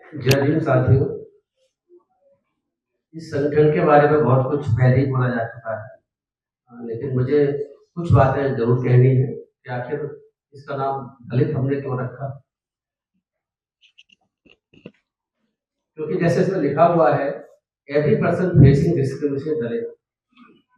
जय भीम साथियों। इस संगठन के बारे में बहुत कुछ पहले ही बोला जा चुका है, लेकिन मुझे कुछ बातें जरूर कहनी है कि आखिर इसका नाम दलित हमने क्यों रखा। क्योंकि जैसे इसमें लिखा हुआ है, एवरी पर्सन फेसिंग डिस्क्रिमिनेशन दलित।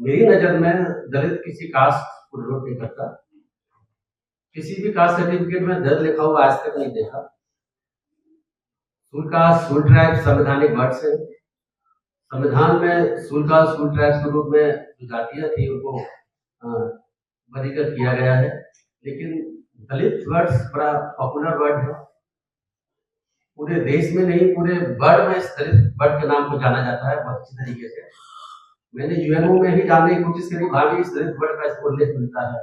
मेरी नजर में दलित किसी कास्ट को डिनोट नहीं करता। किसी भी कास्ट सर्टिफिकेट में दलित लिखा हुआ आज तक नहीं देखा। सूल कास्ट, सूल ट्राइब संवैधानिक वर्ड्स है। संविधान में सूल कास्ट, सूल ट्राइब के रूप में जो जातियां थी उनको वर्गीकृत किया गया है, लेकिन दलित वर्ड्स बड़ा पॉपुलर वर्ड है। पूरे देश में नहीं, पूरे वर्ल्ड में इस दलित वर्ड के नाम को जाना जाता है बहुत अच्छी तरीके से। मैंने यूएनओ में ही जानने की कोशिश करी, वहां भी इस दलित वर्ड का उल्लेख मिलता है।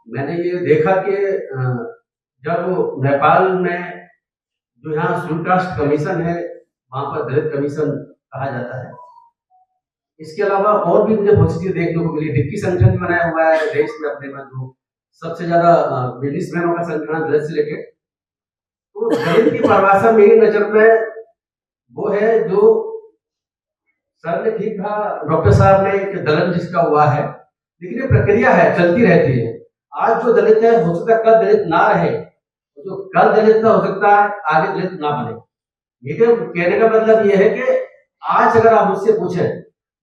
मैंने ये देखा कि जब नेपाल में जो यहाँ सूल कास्ट कमीशन है, वहां पर दलित कमीशन कहा जाता है। इसके अलावा और भी मुझे बहुत चीजें देखने को मिली। डिक्की संगठन बनाया हुआ है देश में अपने में, जो सबसे ज्यादा बिजनेसमैनों का संगठन दलित से रिलेटेड। तो दलित की परिभाषा मेरी नजर में वो है जो सर ने ठीक कहा, डॉक्टर साहब ने, कि दलन जिसका हुआ है, लेकिन ये प्रक्रिया है, चलती रहती है। आज जो दलित है हो सकता है कल दलित ना रहे, जो कल दलित हो सकता है आगे दलित ना बने। मेरे कहने का मतलब ये है कि आज अगर आप मुझसे पूछे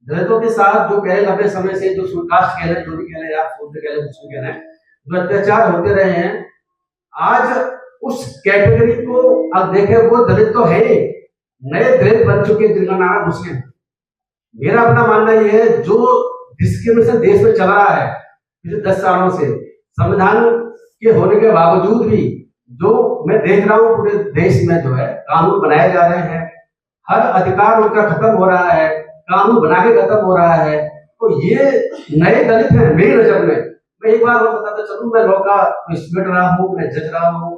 दलितों के साथ जो पहले लंबे समय से जो सूलकास्ट कह रहे, जो भी कह रहे, आप सूल कह रहे, कुछ भी कह रहे हैं, जो अत्याचार होते रहे हैं, आज उस कैटेगरी को अब देखें, वो दलित तो है, नए दलित बन चुके जिनका नाम मुस्लिम। मेरा अपना मानना यह है, जो डिस्क्रिमिनेशन देश में चल रहा है पिछले 10 सालों से, संविधान के होने के बावजूद भी जो मैं देख रहा हूं पूरे देश में जो है कानून बनाए जा रहे हैं, हर अधिकार उनका खत्म हो रहा है, कानून बना के खत्म हो रहा है। तो ये नए दलित हैं मेरी नजर में। मैं एक बार और बताता चलूं, मैं लॉ का स्टूडेंट रहा हूँ, मैं जज रहा हूँ।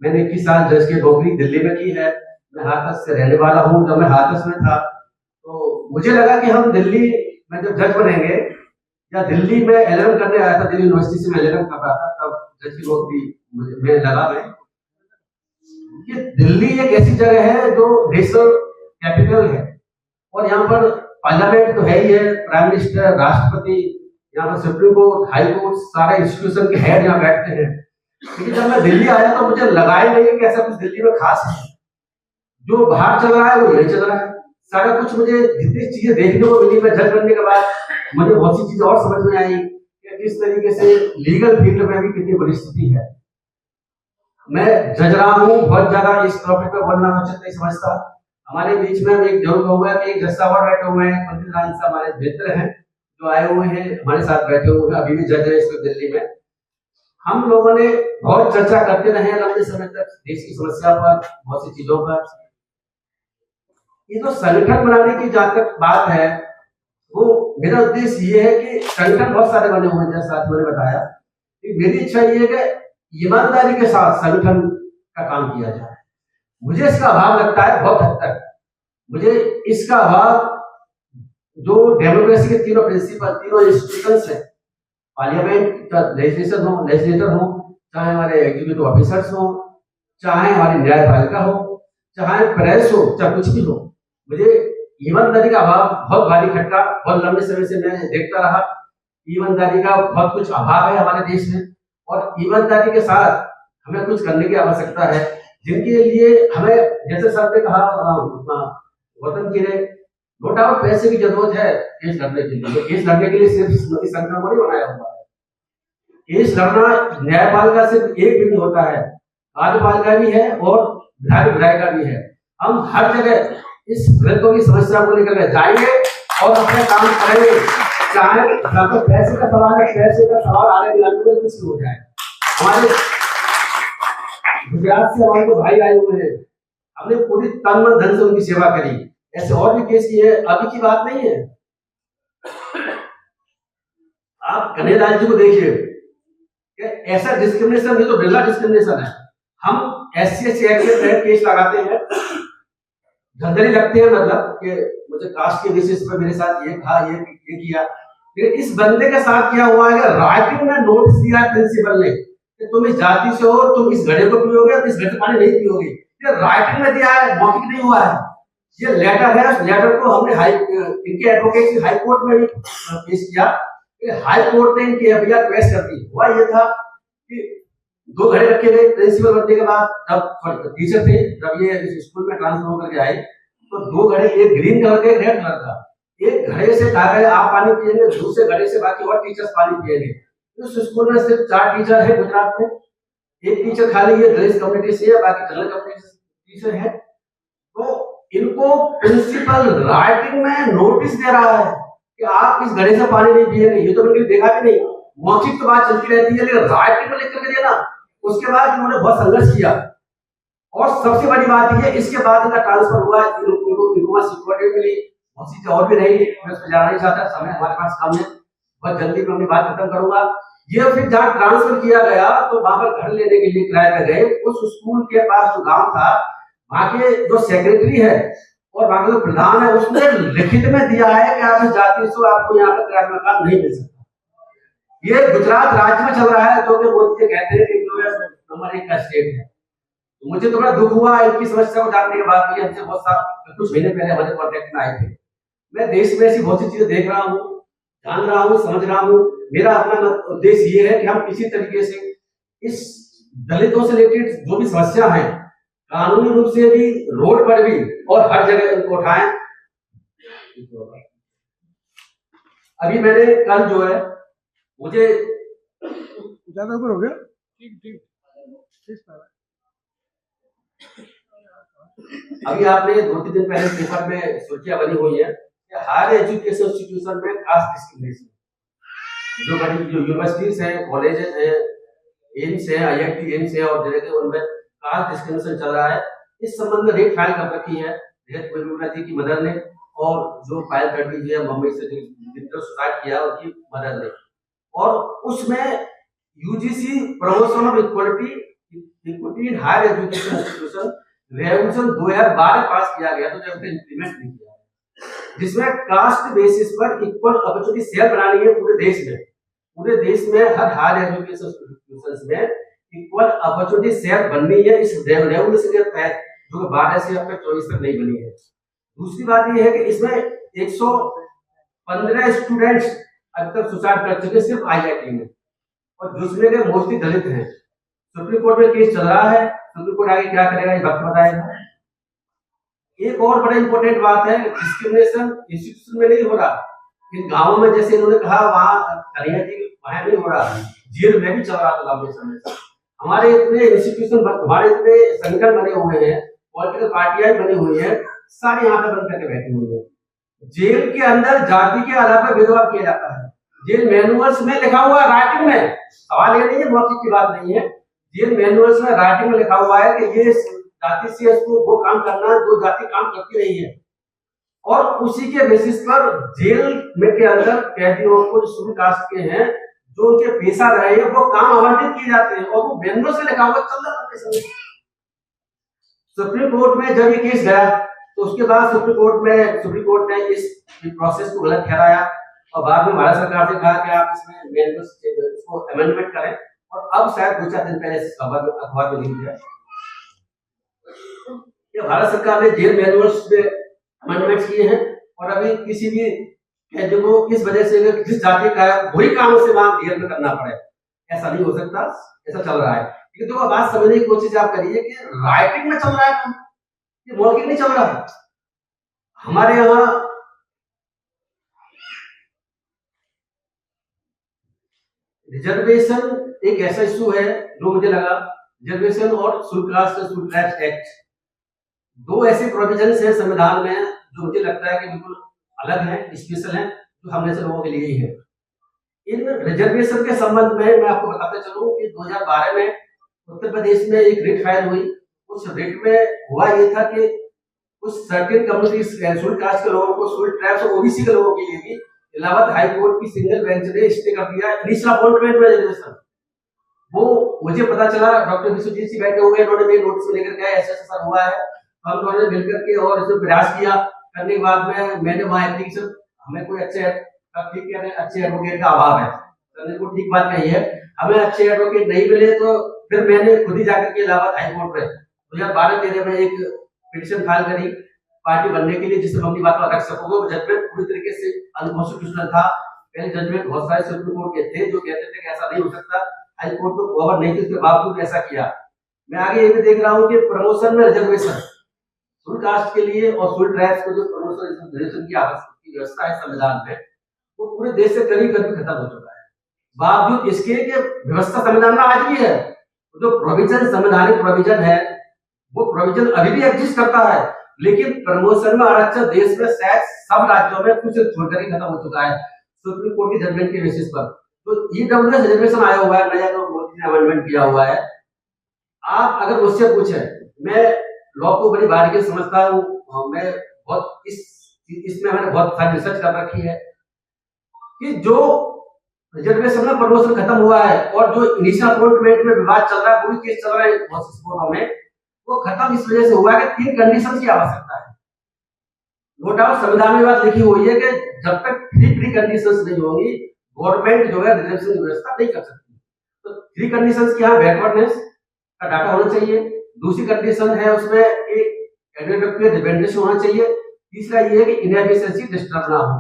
मैंने 21 साल जज की नौकरी दिल्ली में की है। मैं हाथरस से रहने वाला हूँ। जब मैं हाथरस में था तो मुझे लगा कि हम दिल्ली में जब जज बनेंगे, या दिल्ली में एलएलएम करने आया था, दिल्ली यूनिवर्सिटी से मैं एलएलएम कर रहा था, तब जज की नौकरी मुझे लगा मैं कि दिल्ली एक ऐसी जगह है जो नेशनल कैपिटल है, और यहाँ पर पार्लियामेंट तो है ही है, प्राइम मिनिस्टर, राष्ट्रपति, यहाँ पर सुप्रीम कोर्ट, हाई कोर्ट, सारे इंस्टीट्यूशन के हेड यहाँ बैठते हैं। लेकिन जब मैं दिल्ली आया तो मुझे लगा ही नहीं कि ऐसा कुछ दिल्ली में खास है। जो बाहर चल रहा है वो यही चल रहा है। सारा कुछ मुझे जितनी चीजें देखने को मिली, मैं जज बनने के बाद मुझे बहुत सी चीजें और समझ में आई कि किस तरीके से लीगल फील्ड में भी कितनी बड़ी स्थिति है। मैं जज रहा हूँ, बहुत ज्यादा इस टॉपिक पे बोलना उचित नहीं समझता। हमारे बीच में एक जरूर कहूंगा कि एक जज साहब बैठे हुए हैं, पंडित राम साहब हमारे मित्र हैं, जो आए हुए हैं हमारे साथ बैठे हुए हैं, अभी भी जज है इस वक्त दिल्ली में। हम लोगों ने बहुत चर्चा करते रहे लंबे समय तक देश की समस्या पर, बहुत सी चीजों पर। ये जो संगठन बनाने की जहां तक बात है, वो मेरा उद्देश्य ये है कि संगठन बहुत सारे बने हुए हैं, जैसा साथ मैंने बताया। मेरी इच्छा ये है कि ईमानदारी के साथ संगठन का काम किया जाए। मुझे इसका अभाव लगता है बहुत हद तक। मुझे इसका अभाव जो डेमोक्रेसी के तीनों प्रिंसिपल, तीनों इंस्टीट्यूशंस हैं, पार्लियामेंट का लेजिस्लेटर हो, चाहे हमारे एग्जीक्यूटिव ऑफिसर्स हो, चाहे हमारी न्यायपालिका हो, चाहे प्रेस हो, चाहे कुछ भी हो, मुझे ईमानदारी का अभाव बहुत भारी खटका। बहुत लंबे समय से मैं देखता रहा, ईमानदारी का बहुत कुछ अभाव है हमारे देश में, और ईमानदारी के साथ हमें कुछ करने की आवश्यकता है, जिनके लिए हमें, जैसे सर ने कहा, वतन के लिए नो डाउट पैसे की जरूरत है केस लड़ने के लिए। केस लड़ने के लिए सिर्फ स्मृति संगठन को नहीं बनाया हुआ है। केस लड़ना न्यायपालिका सिर्फ एक भी होता है, कार्यपालिका भी है और विधायिका भी है। हम हर जगह इस दलितों की समस्या को लेकर जाएंगे और अपने काम करेंगे, चाहे तो पैसे का सवाल है, पैसे का सवाल आने के कुछ हो जाए। हमारे गुजरात से हमारे को भाई आए हुए हैं, हमने पूरी तन मन धन से उनकी सेवा करी। ऐसे और भी केस किए, अभी की बात नहीं है। आप कन्हैयालाल जी को देखिए, ऐसा डिस्क्रिमिनेशन नहीं तो बिरला डिस्क्रिमिनेशन है। हम SC एक्ट के तहत केस लगाते हैं, धंधली रखते हैं, मतलब कि मुझे कास्ट के बेसिस पर मेरे साथ ये था, ये किया। लेकिन इस बंदे के साथ क्या हुआ है, राइटिंग में नोटिस दिया प्रिंसिपल ने कि तुम इस जाति से हो, तुम इस घड़े को पियोगे, इस घड़े से पानी नहीं पियोगे। ये राइटिंग में दिया है, मौखिक नहीं हुआ है। ये लेटर है, उस लेटर को हमने इनके एडवोकेट हाई कोर्ट में भी पेश किया। हाई कोर्ट ने इनकी एफआईआर पेश कर दी। हुआ ये था कि 2 घड़े रखे गए प्रिंसिपल बनने के बाद, जब टीचर थे, जब ये इस स्कूल में ट्रांसफर होकर के आए, तो 2 घड़े, एक ग्रीन कलर का, एक रेड कलर का। एक घड़े से कहा गया आप पानी पिएंगे, दूसरे घड़े से बाकी और टीचर्स पानी पिएंगे। उस स्कूल में सिर्फ 4 टीचर है गुजरात में, एक टीचर खाली ये दलित कम्युनिटी से है, बाकी जनरल कम्युनिटी से टीचर है। तो इनको प्रिंसिपल राइटिंग में नोटिस दे रहा है कि आप इस घड़े से पानी नहीं पिएंगे। ये तो मैंने देखा भी नहीं, मौखिक तो बात चलती रहती है, लेकिन राइटिंग में लिख करके देना। उसके बाद इन्होंने बहुत संघर्ष किया, और सबसे बड़ी बात ये, इसके बाद इनका ट्रांसफर हुआ, इनको सिक्योरिटी मिली, बहुत सी और भी रही, मैं उस पर जाना नहीं चाहता, समय हमारे पास कम है, बहुत जल्दी मैं अपनी बात खत्म करूंगा। ये फिर जहाँ ट्रांसफर किया गया, तो वहां पर घर लेने के लिए किराए पे गए। उस स्कूल के पास जो गांव था, वहां के जो सेक्रेटरी है और वहां का जो प्रधान है, उसने लिखित में दिया है कि आप जाति से आपको यहाँ पर किराए मकान नहीं मिल सकता। ये गुजरात राज्य में चल रहा है, जो कि मोदी जी कहते हैं कि जो है नंबर 1 का स्टेट है। तो मुझे तो बड़ा दुख हुआ इनकी समस्या को जानने के बाद। ये हमसे बहुत साल, कुछ महीने पहले हमारे कॉन्टेक्ट में आए थे। मैं देश में ऐसी बहुत सी चीजें देख रहा हूँ, जान रहा हूँ, समझ रहा हूँ। मेरा अपना उद्देश्य ये है कि हम किसी तरीके से इस दलितों से रिलेटेड जो भी समस्या है, कानूनी रूप से भी, रोड पर भी, और हर जगह इनको उठाएं। अभी मैंने कल जो है, मुझे ज्यादा ऊपर हो गया, ठीक। अभी आपने 2-3 दिन पहले पेपर में सुर्खियां बनी हुई है कि हायर एजुकेशन इंस्टीट्यूशन में कास्ट डिस्क्रिमिनेशन, जो बड़ी जो यूनिवर्सिटीज हैं, कॉलेजेस हैं, एम्स है, IIT एम्स है, और जगह उनमें कास्ट डिस्क्रिमिनेशन चल रहा है। इस संबंध में रेट फाइल कर रखी है जी की मदर ने, और जो फाइल कर दी है मुंबई से जिनको सुसाइड किया उनकी मदर ने। और उसमें UGC promotion of equity in higher education institution revolution 2012 pass किया गया, तो जब इंप्लीमेंट नहीं किया, जिसमें कास्ट बेसिस पर इक्वल अपॉर्चुनिटी सेल बनानी है पूरे देश में। पूरे देश में हर हायर एजुकेशन इंस्टीट्यूशंस में इक्वल अपॉर्चुनिटी सेल बननी है, इस रेवोल्यूशन के तहत, जो 12 से अब तक 24 तक नहीं बनी है। दूसरी बात यह है कि इसमें 115 स्टूडेंट्स अब तक सुसाइड कर चुके सिर्फ IIT में, और जिसमें के मोस्टली दलित हैं। सुप्रीम कोर्ट में केस चल रहा है, सुप्रीम कोर्ट आगे क्या करेगा ये वक्त बताएगा। एक और बड़ा इंपॉर्टेंट बात है, डिस्क्रिमिनेशन इंस्टीट्यूशन में नहीं हो रहा, इन गांवों में जैसे इन्होंने कहा वहां कन्हैया जी वहां नहीं हो रहा, जेल में भी चल रहा था लंबे समय से। हमारे इतने इंस्टीट्यूशन, हमारे इतने संगठन बने हुए हैं, पॉलिटिकल पार्टियां बनी हुई है, सारे यहाँ पे बंद करके बैठे हुए हैं। जेल के अंदर जाति के आधार पर भेदभाव किया जाता है, जेल मैनुअल्स में लिखा हुआ, राइटिंग में, सवाल ये नहीं है, मौखिक की बात नहीं है, जेल मैनुअल्स में राइटिंग में लिखा हुआ है कि ये जाति से इसको वो काम करना जो जाति काम करती रही है, और उसी के बेसिस पर जेल में के अंदर कैदियों को जो कास्ट के हैं, जो उनके पेशा रहे हैं, वो काम आवंटित किए जाते हैं, और वो मैनुअल से लिखा हुआ चल रहा है। सुप्रीम कोर्ट में जब ये केस गया, तो उसके बाद सुप्रीम कोर्ट ने इस प्रोसेस को गलत ठहराया, और बाद में भारत सरकार से कहा कि आप इसमें मैनुअल इसको अमेंडमेंट करें, और अब शायद 2-4 दिन पहले अखबार में लिखा है भारत सरकार ने जेल मैनुअल्स में अमेंडमेंट किए हैं, और अभी किसी भी कैदी को इस वजह से जिस जाति का है वही काम उसे वहां जेल में करना पड़े, ऐसा नहीं हो सकता, ऐसा चल रहा है। लेकिन तो बात समझने की कोशिश आप करिए कि राइटिंग में चल रहा है, ये मौखिक नहीं चल रहा है। हमारे यहाँ रिजर्वेशन एक ऐसा इशू है जो मुझे लगा, रिजर्वेशन और शुल्क एक्ट, 2 ऐसे प्रोविजंस हैं संविधान में जो मुझे लगता है कि बिल्कुल अलग है, स्पेशल है, जो हम जैसे लोगों के लिए ही है। इन रिजर्वेशन के संबंध में मैं आपको बताते चलूं कि 2012 में उत्तर प्रदेश में एक रिट फाइल हुई। उस रिट में हुआ ये था कि कुछ सर्टेन कम्युनिटीज, शेड्यूल कास्ट के लोगों को, शेड्यूल ट्राइब्स और ओबीसी के लोगों के लिए भी इलाहाबाद हाई कोर्ट की सिंगल बेंच ने स्टे कर दिया इनिशियल अपॉइंटमेंट में रिजर्वेशन। वो मुझे पता चला, डॉक्टर विश्वजीत सिंह बैठे हुए, उन्होंने मेरे नोटिस में लेकर गया ऐसा हुआ है, हम दोनों ने मिलकर के और इसमें प्रयास किया। करने के बाद में मैंने वहां एप्लीकेशन, हमें कोई अच्छे एडवोकेट का अभाव है, करने को ठीक बात कही है, हमें अच्छे एडवोकेट नहीं मिले, तो फिर मैंने खुद ही जाकर के इलाहाबाद हाई कोर्ट में 2012-13 में एक पिटीशन फाइल करी पार्टी बनने के लिए, जिससे हम अपनी बात को रख सको। वो जजमेंट पूरी तरीके से अनकॉन्स्टिट्यूशनल था। पहले जजमेंट बहुत सारे सुप्रीम कोर्ट के थे जो कहते थे कि ऐसा नहीं हो सकता, हाई कोर्ट को पावर नहीं थी, उसके बावजूद ऐसा किया। मैं आगे ये भी देख रहा हूँ कि प्रमोशन में रिजर्वेशन शेड्यूल कास्ट के लिए और शेड्यूल ट्राइब्स को जो प्रमोशन रिजर्वेशन की आवश्यक व्यवस्था है संविधान में, वो पूरे देश से करीब करीब खत्म हो चुका है। बावजूद इसके कि व्यवस्था संविधान में आज भी है, जो प्रोविजन संवैधानिक प्रोविजन है वो प्रोविजन अभी भी एग्जिस्ट करता है, लेकिन प्रमोशन में आरक्षण देश में शायद सब राज्यों में कुछ छोड़कर ही खत्म हो चुका है सुप्रीम कोर्ट की जजमेंट के बेसिस पर। तो ईडब्ल्यूएस रिजर्वेशन आया हुआ है नया, जो मोदी ने अमेंडमेंट किया हुआ है। आप अगर मुझसे पूछें, मैं लॉ को बड़ी बारीकी से समझता हूँ, मैं बहुत इसमें मैंने बहुत सारी रिसर्च कर रखी है कि जो रिजर्वेशन में प्रमोशन खत्म हुआ है और जो इनिशियल अपॉइंटमेंट में विवाद चल रहा है, वो भी केस चल रहा है बहुत से कोर्टों में, वो खत्म इस वजह से हुआ है कि 3 कंडीशन की आवश्यकता है। नो डाउट संविधान में बात लिखी हुई है कि जब तक 3 प्री कंडीशंस नहीं होंगी गवर्नमेंट जो है रिजर्वेशन की व्यवस्था नहीं कर सकती। तो 3 कंडीशंस की, यहाँ बैकवर्डनेस का डाटा होना चाहिए। दूसरी कंडीशन है उसमें एडमिनिस्ट्रेटिव डिपेंडेंस होना चाहिए। तीसरा ये है कि इनएफिशिएंसी डिस्टर्ब ना हो।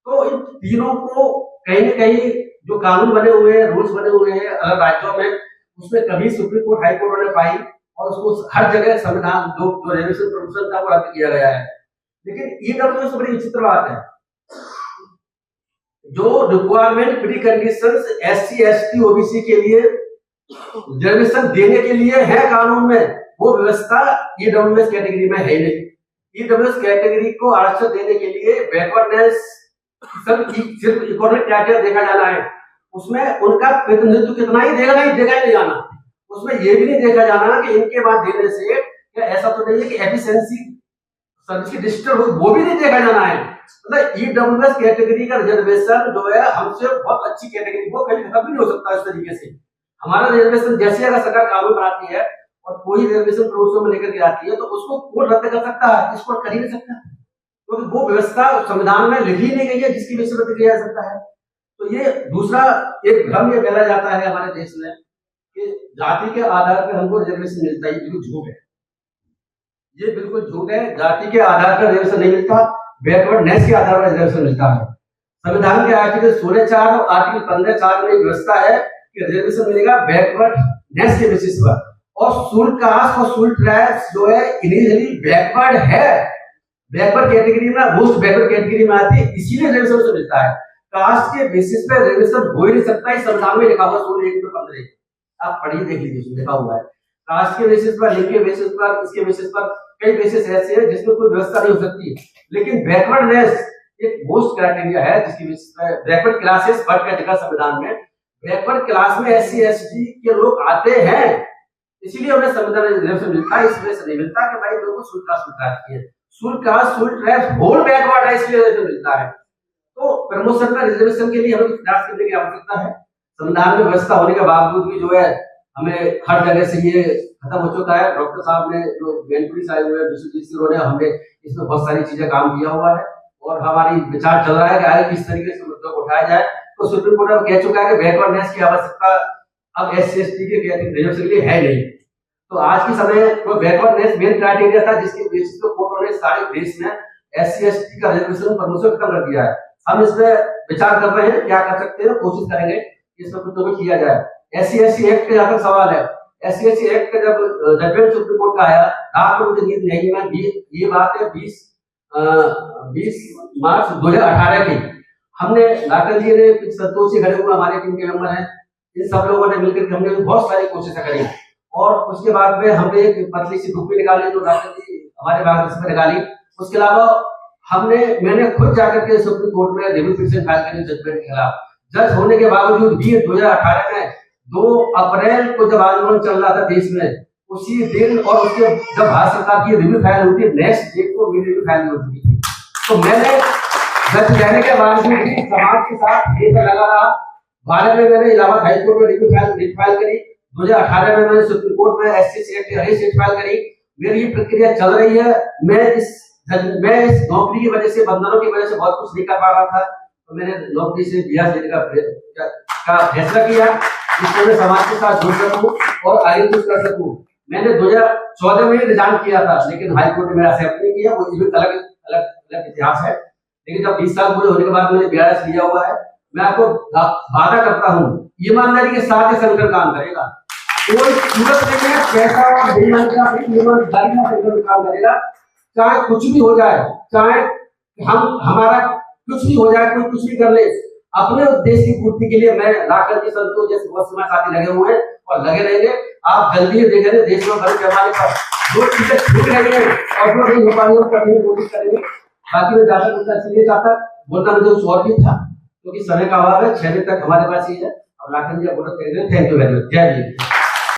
तो इन तीनों को कहीं न कहीं जो कानून बने हुए हैं, रूल्स बने हुए हैं अलग राज्यों में, उसमें कभी सुप्रीम कोर्ट हाई कोर्ट ने पाई और उसको हर जगह संविधान जो रिजर्वेशन प्रोविजन था वो रद्द किया गया है। लेकिन ईडब्ल्यूएस बड़ी विचित्र बात है, जो requirement pre conditions SC ST OBC के लिए रिजर्वेशन देने के लिए है कानून में, वो व्यवस्था ईडब्ल्यूएस कैटेगरी में है नहीं। ईडब्ल्यूएस कैटेगरी को आरक्षण देने के लिए बैकवर्डनेस सिर्फ इकोनॉमिक क्राइटेरिया देखा जाना है, उसमें उनका प्रतिनिधित्व कितना ही देगा नहीं जाना। उसमें ये भी नहीं देखा जाना कि इनके बाद देने से क्या ऐसा तो नहीं है कि एफिशिएंसी सर्विस की डिस्टर्ब हो, वो भी नहीं देखा जाना है। मतलब ईडब्ल्यूएस कैटेगरी का रिजर्वेशन जो है हमसे बहुत अच्छी कैटेगरी, वो कभी खत्म भी नहीं हो सकता इस तरीके से। हमारा रिजर्वेशन जैसे अगर सरकार कानून बनाती है और कोई रिजर्वेशन प्रमोशन में लेकर के आती है तो उसको कोर्ट रद्द कर सकता है, इस कोर्ट कर ही नहीं सकता, क्योंकि वो व्यवस्था संविधान में लिखी नहीं गई है जिसकी वजह से रद्द किया जा सकता है। तो ये दूसरा एक भ्रम ये फैला जाता है हमारे देश में कि जाति के आधार पर हमको रिजर्वेशन मिलता है, ये बिल्कुल झूठ है। ये बिल्कुल झूठ है। जाति के आधार पर रिजर्वेशन नहीं मिलता, बैकवर्डनेस के आधार पर रिजर्वेशन मिलता है। संविधान के आर्टिकल 16(4) और आर्टिकल 15(4) में एक व्यवस्था है कि रिजर्वेशन मिलेगा बैकवर्डनेस के बेसिस पर, और शेड्यूल कास्ट और शेड्यूल ट्राइब्स जो है इनिशियली बैकवर्ड है, बैकवर्ड कैटेगरी में, मोस्ट बैकवर्ड कैटेगरी में आती है, इसीलिए रिजर्वेशन मिलता है। कास्ट के बेसिस पे रिजर्वेशन हो ही नहीं सकता, इस संविधान में लिखा हुआ 16(1) आप पढ़िए देख लीजिए, लिखा हुआ है। कास्ट के बेसिस पर, लिंग के बेसिस पर, इसके बेसिस पर कई बेसिस ऐसे हैं जिसमें कोई व्यवस्था नहीं हो सकती। लेकिन बैकवर्डनेस एक मोस्ट क्राइटेरिया है जिसकी बेसिस पर बैकवर्ड क्लासेस वर्ग का जगह संविधान में, बैकवर्ड क्लास में एससी एसटी के लोग आते हैं, इसीलिए उन्हें संविधान में रिजर्वेशन मिलता है। इस वजह से नहीं मिलता कि भाई लोगों को schedule caste schedule tribes whole backward है, इसलिए रिजर्वेशन मिलता है। तो प्रमोशन में रिजर्वेशन के लिए हमें प्रयास करने की आवश्यकता है। संविधान में व्यवस्था होने के बावजूद भी जो है हमें हर जगह से ये खत्म हो चुका है। डॉक्टर साहब ने जो बेनिफिट्स आए हुए हैं विश्वजीत ने, हमने इसमें बहुत सारी चीजें काम किया हुआ है और हमारी विचार चल रहा है कि आगे किस तरीके से मुद्दों को उठाया जाए। तो सुप्रीम कोर्ट ने कह चुका है कि बैकवर्डनेस की आवश्यकता अब एससी एसटी के रिजर्वेशन के लिए है नहीं। तो आज के समय में बैकवर्डनेस मेन क्राइटेरिया था जिसके बेसिस पे कोर्टों ने सारे देश में एससी एसटी का रिजर्वेशन प्रमोशन खत्म कर दिया है। हम इसमें विचार कर रहे हैं, क्या कर सकते हैं, कोशिश करेंगे इसमें कुछ तो किया जाए। एससी एसटी एक्ट का जहां तक सवाल है, एससी एसटी एक्ट का जब जजमेंट सुप्रीम कोर्ट का आया, रात को मुझे नींद नहीं, मैं ये बात है 20 मार्च 2018 की, हमने डॉक्टर जी ने, संतोष जी खड़े हुए हमारे टीम के मेंबर हैं, इन सब लोगों ने मिलकर के हमने बहुत सारी कोशिशें करी और उसके बाद में हमने एक पतली सी बुक भी निकाली जो डॉक्टर जी हमारे मार्गदर्शन में निकाली। उसके अलावा मैंने खुद जाकर के सुप्रीम कोर्ट में रिव्यू पिटीशन फाइल करी जजमेंट के खिलाफ। जज होने के बावजूद भी 2018 में 2 अप्रैल को जब आंदोलन चल रहा था देश में, उसी दिन और उसके जब भारत सरकार की रिव्यू फाइल हुई थी, नेक्स्ट डे को मेरी रिव्यू फाइल हो चुकी थी। तो मैंने जज रहने के बावजूद भी समाज के साथ ये लगा रहा। 12 में मैंने इलाहाबाद हाई कोर्ट में रिव्यू फाइल करी, 2018 में मैंने सुप्रीम कोर्ट में एससी एक्ट हरीश फाइल करी। मेरी ये प्रक्रिया चल रही है। मैं इस नौकरी की वजह से, बंधनों की वजह से बहुत कुछ नहीं कर पा रहा था, तो मैंने नौकरी से बिहार देने का फैसला किया जिससे मैं समाज के साथ जुड़ सकूं और आगे कुछ कर सकूं। मैंने 2014 में रिजाइन किया था, लेकिन हाई कोर्ट ने मेरा एक्सेप्ट नहीं किया। वो एक अलग अलग अलग इतिहास है। लेकिन जब 20 साल पूरे होने के बाद मैंने बीआरएस लिया हुआ है, मैं आपको वादा करता हूँ ईमानदारी के साथ ये संगठन काम करेगा। कोई सूरत नहीं है पैसा और बेईमानी का, ईमानदारी का संगठन काम करेगा। चाहे कुछ भी हो जाए, चाहे हमारा कुछ भी हो जाए, कोई कुछ भी कर ले, अपने उद्देश्य की पूर्ति के लिए मैं राकर के संतोष जैसे बहुत समय साथी लगे हुए हैं और लगे रहेंगे। आप जल्दी ही देखेंगे देश में बड़े पैमाने पर जो चीजें छूट रही है और जो नहीं हो पा रही है करने की कोशिश करेंगे। बाकी मैं ज्यादा कुछ इसलिए चाहता बोलना मुझे कुछ और भी था, क्योंकि समय का अभाव है। 6 बजे तक हमारे पास ही है। और राकेश जी बोलो, थैंक यू वेरी मच। जय हिंद।